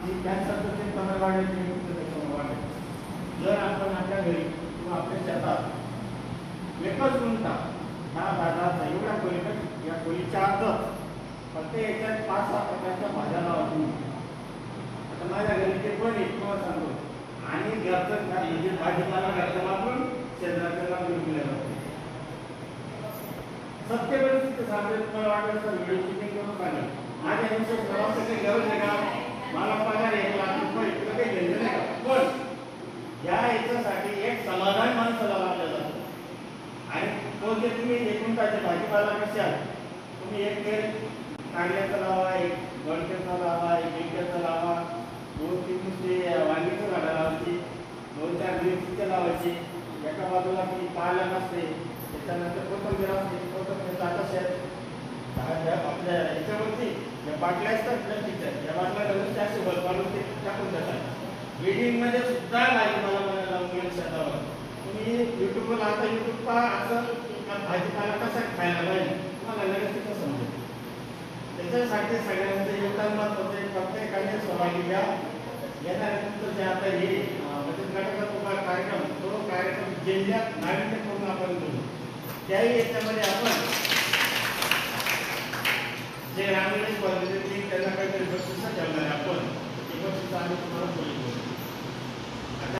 की कॅन्सरचं ते प्रमाण वाढेल प्रमाण वाढेल. जर आपण आपल्या घरी किंवा आपल्या शेतात एकच गुंठा 10,000 एवढ्या खोलीत या खोलीच्या अर्ध फक्त याच्यात 5-6 प्रकारच्या भाज्या लावतो. आता माझ्या घरी ते पण एक किंवा सांगतो आणि घरचं म्हणजे भाजीपाला घरचं वापरून शेजारच्या लावून दिल्या जातो. सत्य परिस्थिती सांगते तुम्हाला वाटत तर व्हिडिओ शूटिंग करून सांगेल. माझ्या विशेष प्रवासाची गरज आहे का? मला पगार 1 लाख रुपये इतकं काही घेतलं नाही का? पण या याच्यासाठी एक समाधान माणसाला लावलं जातं. आणि तो जे तुम्ही एकूण ताजे भाजीपाला कशाल तुम्ही एक वेळ कारल्याचा लावा, एक गडक्याचा लावा, एक मिरच्याचा लावा, 2-3 नुसते वांगीचं झाडं लावायची, 2-4 मिरचीचे लावायची, एका बाजूला ती पालक असते, त्याच्यानंतर कोथिंबीर असते, कोथिंबीर आकाशात आपल्या याच्यावरती या बाटल्या असतात प्लास्टिकच्या या बाटल्या घालून त्याचे भर पाडून ते टाकून देतात. बिल्डिंगमध्ये सुद्धा भाजीपाला बनायला लावून गेले शेतावर. तुम्ही युट्यूबवर आता युट्यूब पहा असं भाजीपाला कसा खायला पाहिजे तुम्हाला लगेच तिथं समजेल. त्याच्यासाठी सगळ्यांचं योगदान महत्त्वाचं आहे. प्रत्येकाने सहभागी घ्या. येणाऱ्या जे आता हे बचत गटाचा कार्यक्रम तो कार्यक्रम जिल्ह्यात नाविन्यपूर्ण आपण करू. त्याही याच्यामध्ये आपण जे ग्रामीण स्पर्धेतील त्यांना काहीतरी बक्षीस ठेवणार आहे आपण ते बक्षीस आम्ही तुम्हाला बोलू.